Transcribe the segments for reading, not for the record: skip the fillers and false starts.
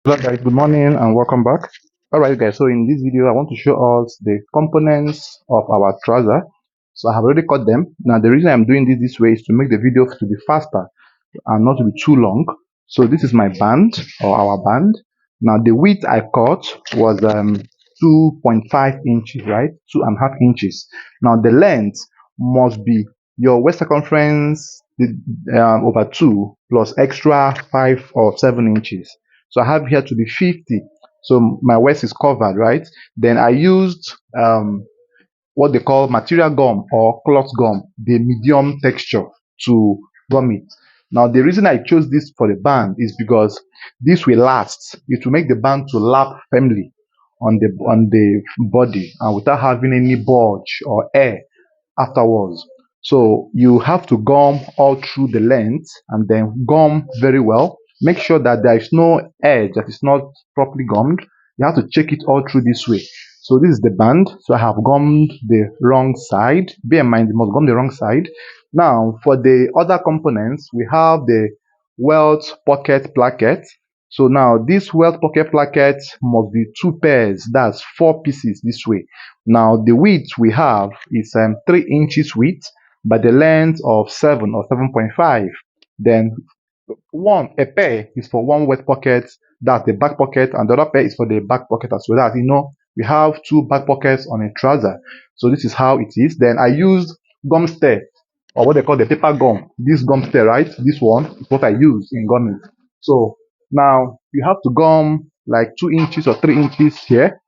Hello guys, good morning and welcome back. Alright guys, so in this video I want to show us the components of our trouser. So I have already cut them. Now the reason I'm doing this way is to make the video to be faster and not to be too long. So this is my band or our band. Now the width I cut was 2.5 inches, right? 2.5 inches. Now the length must be your waist circumference over 2 plus extra 5 or 7 inches. So I have here to be 50. So my waist is covered, right? Then I used what they call material gum or cloth gum, the medium texture, to gum it. Now the reason I chose this for the band is because this will last. It will make the band to lap firmly on the body and without having any bulge or air afterwards. So you have to gum all through the length and then gum very well. Make sure that there is no edge that is not properly gummed. You have to check it all through this way. So this is the band. So I have gummed the wrong side. Bear in mind, you must gum the wrong side. Now for the other components, we have the welt pocket placket. So now this welt pocket placket must be two pairs. That's 4 pieces this way. Now the width we have is 3 inches width by the length of 7 or 7.5. Then a pair is for one wet pocket, that's the back pocket, and the other pair is for the back pocket as well. That we have two back pockets on a trouser. So this is how it is. Then I used gum stain, or what they call the paper gum. This gum stain, right? This one is what I use in gumming. So now you have to gum like 2 inches or 3 inches here.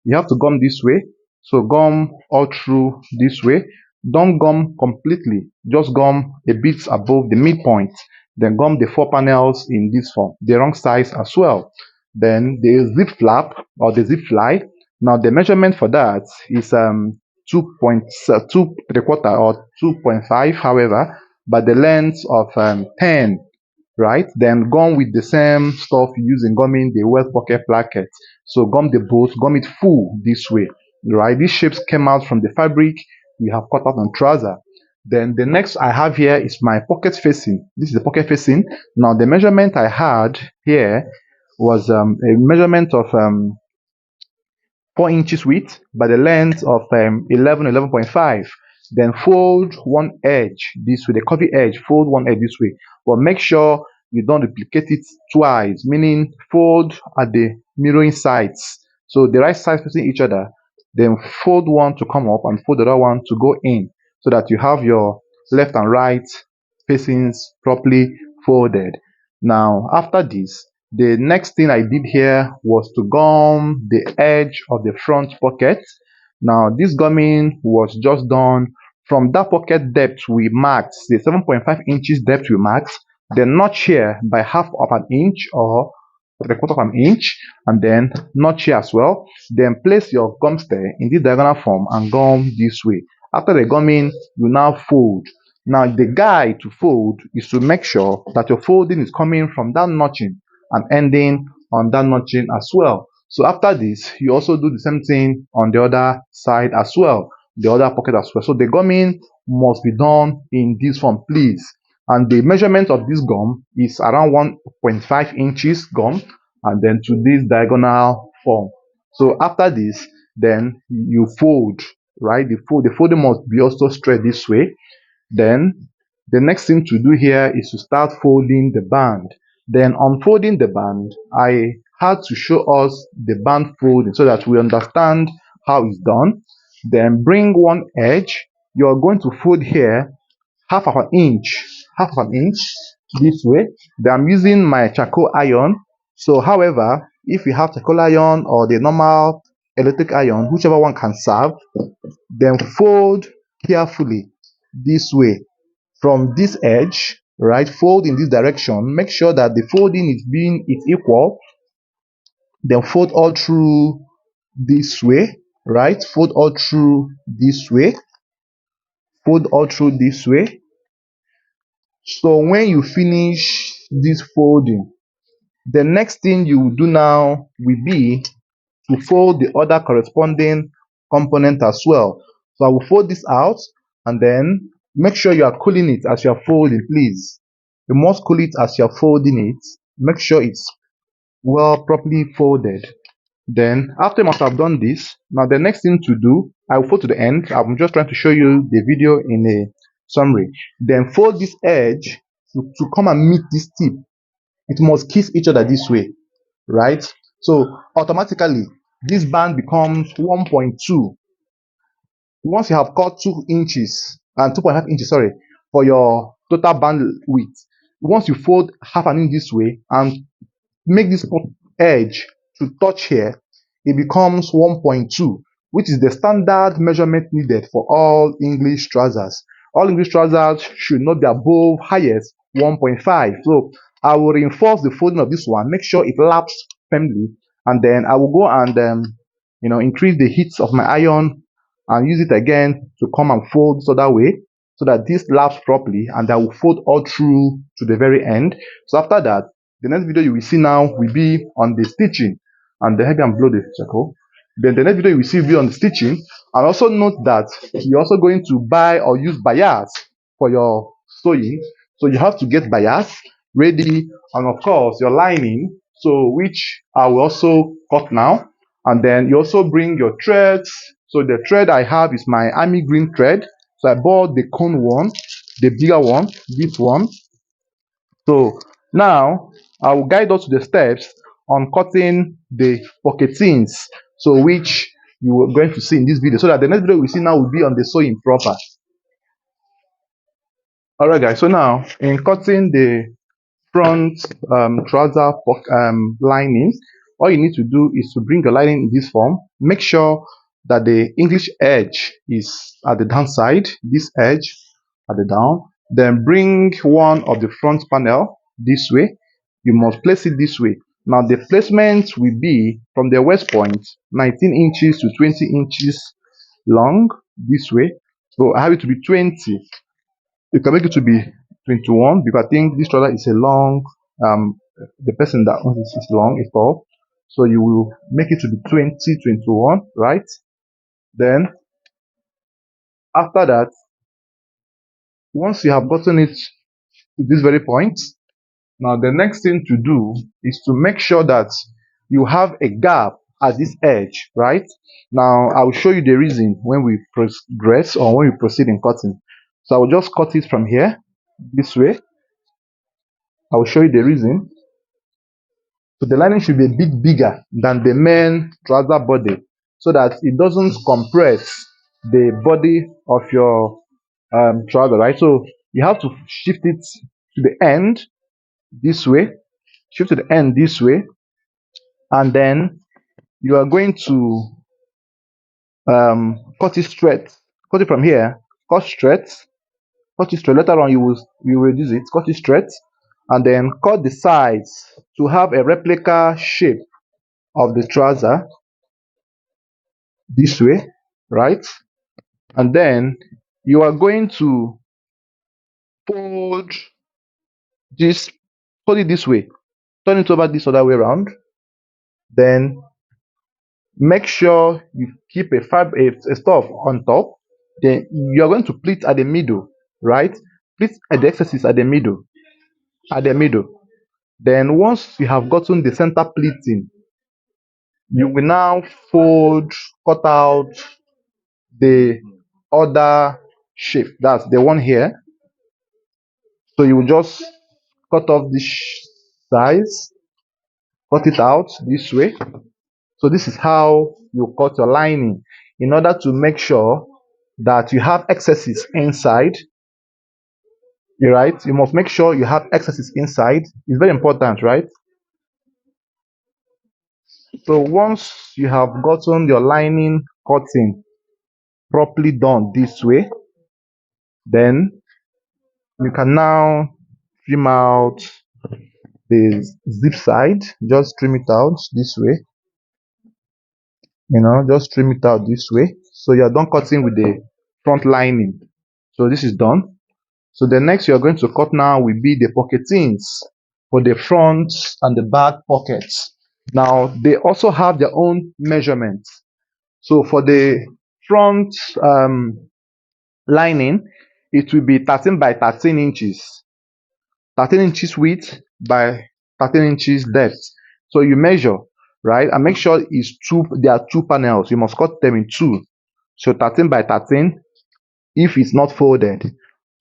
You have to gum this way. So gum all through this way. Don't gum completely, just gum a bit above the midpoint. Then gum the 4 panels in this form, the wrong size as well. Then the zip flap or the zip fly. Now the measurement for that is 2.2 3/4 or 2.5, however, but the length of 10, right? Then gum with the same stuff you use in gumming the welt pocket placket. So gum the both, gum it full this way, right? These shapes came out from the fabric we have cut out on trouser. Then the next I have here is my pocket facing. This is the pocket facing. Now the measurement I had here was a measurement of 4 inches width by the length of 11.5. Then fold one edge this way, the curvy edge, fold one edge this way. But make sure you don't duplicate it twice, meaning fold at the mirroring sides. So the right sides facing each other, then fold one to come up and fold the other one to go in so that you have your left and right facings properly folded. Now, after this, the next thing I did here was to gum the edge of the front pocket. Now this gumming was just done from that pocket depth we marked, the 7.5 inches depth we marked, then notch here by half of an inch or 3/4 of an inch, and then notch here as well. Then place your gum stain in this diagonal form and gum this way. After the gumming, you now fold. Now the guide to fold is to make sure that your folding is coming from that notching and ending on that notching as well. So after this, you also do the same thing on the other side as well, the other pocket as well. So the gumming must be done in this form, please. And the measurement of this gum is around 1.5 inches gum, and then to this diagonal form. So after this, then you fold, right? The folding must be also straight this way. Then the next thing to do here is to start folding the band. Then unfolding the band, I had to show us the band folding so that we understand how it's done. Then bring one edge. You're going to fold here half of an inch this way. Then I'm using my charcoal iron. So however, if you have charcoal iron or the normal electric iron, whichever one can serve, then fold carefully this way from this edge, right? Fold in this direction. Make sure that the folding is equal. Then fold all through this way, right? Fold all through this way. Fold all through this way. So when you finish this folding, the next thing you do now will be to fold the other corresponding component as well. So I will fold this out and then make sure you are cooling it as you are folding, please. You must cool it as you are folding it. Make sure it's well properly folded. Then after I must have done this, now the next thing to do, I will fold to the end. I'm just trying to show you the video in a summary. Then fold this edge to come and meet this tip. It must kiss each other this way, right? So automatically this band becomes 1.2. Once you have cut 2 inches and 2.5 inches, sorry, for your total band width, once you fold half an inch this way and make this edge to touch here, it becomes 1.2, which is the standard measurement needed for all English trousers. All English trousers should not be above highest 1.5. So I will reinforce the folding of this one, make sure it laps firmly, and then I will go and increase the heat of my iron and use it again to come and fold so that way, so that this laps properly, and I will fold all through to the very end. So after that, the next video you will see now will be on the stitching, and then maybe I'm blow the circle. Then the next video you will see will be on the stitching. And also note that you're also going to buy or use bias for your sewing. So you have to get bias ready, and of course your lining, so which I will also cut now. And then you also bring your threads. So the thread I have is my army green thread. So I bought the cone one, the bigger one, this one. So now I will guide us to the steps on cutting the pocketeens, so which you are going to see in this video, so that the next video we see now will be on the sewing proper. Alright guys, so now in cutting the front trouser lining, all you need to do is to bring your lining in this form. Make sure that the English edge is at the down side, this edge at the down. Then bring one of the front panel this way. You must place it this way. Now the placement will be from the waist point 19 inches to 20 inches long this way. So I have it to be 20. You can make it to be 21 because I think this trouser is a long, the person that owns this is long, is tall. So you will make it to be 20, 21, right? Then after that, once you have gotten it to this very point, now the next thing to do is to make sure that you have a gap at this edge, right? Now I will show you the reason when we progress or when we proceed in cutting. So I will just cut it from here this way. I will show you the reason. So the lining should be a bit bigger than the main trouser body, so that it doesn't compress the body of your trouser, right? So you have to shift it to the end this way, shift to the end this way, and then you are going to cut it straight. Cut it from here, cut straight, cut it straight. Later on you will reduce it, cut it straight, and then cut the sides to have a replica shape of the trouser this way, right? And then you are going to fold this, fold it this way, turn it over this other way around. Then make sure you keep a stuff on top. Then you are going to pleat at the middle, right? Pleat at the excesses at the middle, at the middle. Then once you have gotten the center pleating, you will now fold, cut out the other shape, that's the one here. So you will just cut off this size, cut it out this way. So this is how you cut your lining, in order to make sure that you have excesses inside. Right? You must make sure you have excesses inside. It's very important, right? So once you have gotten your lining cutting properly done this way, then you can now trim out the zip side. Just trim it out this way. Just trim it out this way. So you're done cutting with the front lining. So this is done. So the next you're going to cut now will be the pocketeens for the front and the back pockets. Now they also have their own measurements. So for the front lining, it will be 13 by 13 inches, 13 inches width by 13 inches depth. So you measure, right, and make sure it's two. There are two panels. You must cut them in two. So 13 by 13 if it's not folded,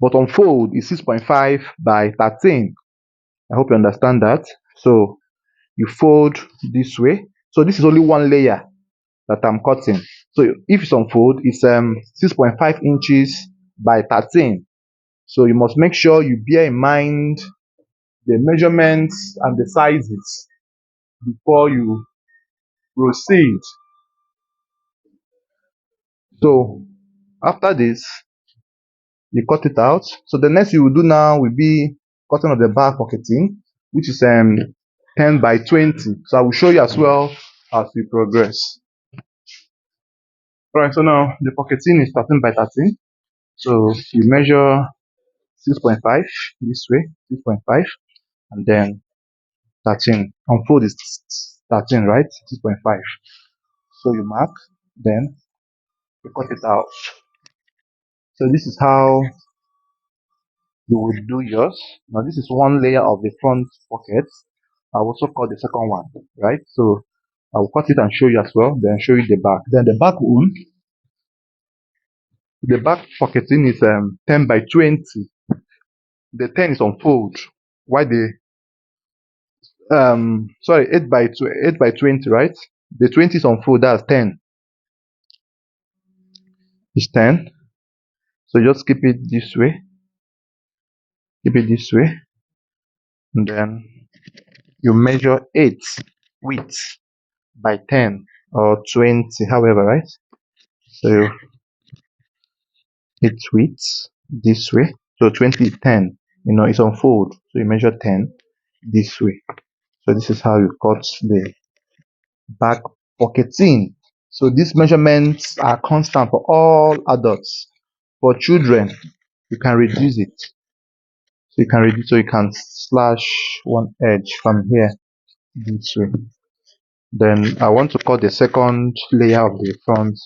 but on fold is 6.5 by 13. I hope you understand that. So you fold this way. So this is only one layer that I'm cutting. So if it's on fold, it's 6.5 inches by 13. So you must make sure you bear in mind the measurements and the sizes before you proceed. So after this, you cut it out. So the next you will do now will be cutting of the back pocketing, which is 10 by 20. So I will show you as well as we progress. Alright, so now the pocketing is 13 by 13. So you measure 6.5 this way, 6.5, and then 13. On fold is 13, right? 6.5. So you mark, then you cut it out. So this is how you would do yours. Now this is one layer of the front pocket. I also cut the second one, right? So I will cut it and show you as well, then show you the back. Then the back one, the back pocketing is 10 by 20. The 10 is on fold. Why the sorry, 8 by 20, right? The 20 is on fold, that's 10. It's 10. So just keep it this way. Keep it this way. And then you measure 8 width by 10 or 20, however, right? So 8 width this way. So 20 is 10. You know, it's on fold. So you measure 10 this way. So this is how you cut the back pocketing. So these measurements are constant for all adults. For children, you can reduce it. So you can reduce, so you can slash one edge from here this way. Then I want to cut the second layer of the front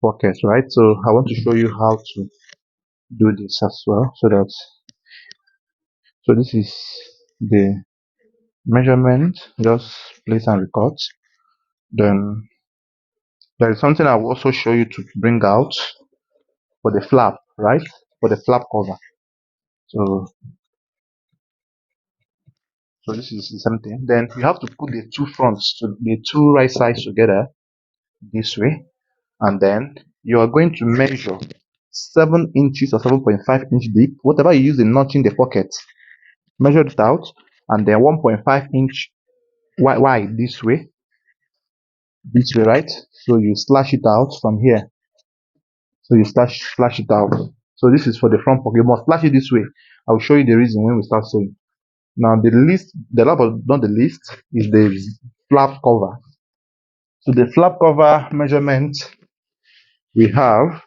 pocket, right? So I want to show you how to do this as well. So this is the measurement. Just place and record. Then there is something I will also show you to bring out for the flap, right? For the flap cover. So this is the same thing. Then you have to put the two fronts, to the two right sides together this way, and then you are going to measure 7 inches or 7.5 inch deep, whatever you use in notching the pocket. Measure it out, and then 1.5 inch wide this way, right? So you slash it out from here. So you slash it out. So this is for the front pocket. You must slash it this way. I will show you the reason when we start sewing. Now the last but not the least, is the flap cover. So the flap cover measurement we have.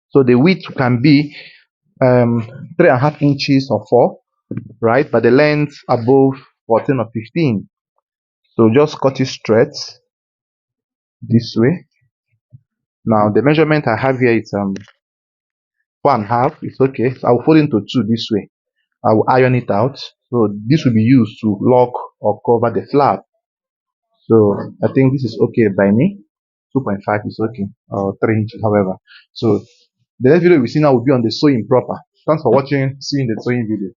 So the width can be 3.5 inches or 4, right? But the length above 14 or 15. So just cut it straight this way. Now the measurement I have here is 4.5. It's okay. So I will fold into 2 this way. I will iron it out. So this will be used to lock or cover the flap. So I think this is okay by me. 2.5 is okay, or 3 inches, however. So the next video we see now will be on the sewing proper. Thanks for watching. See you in the sewing video.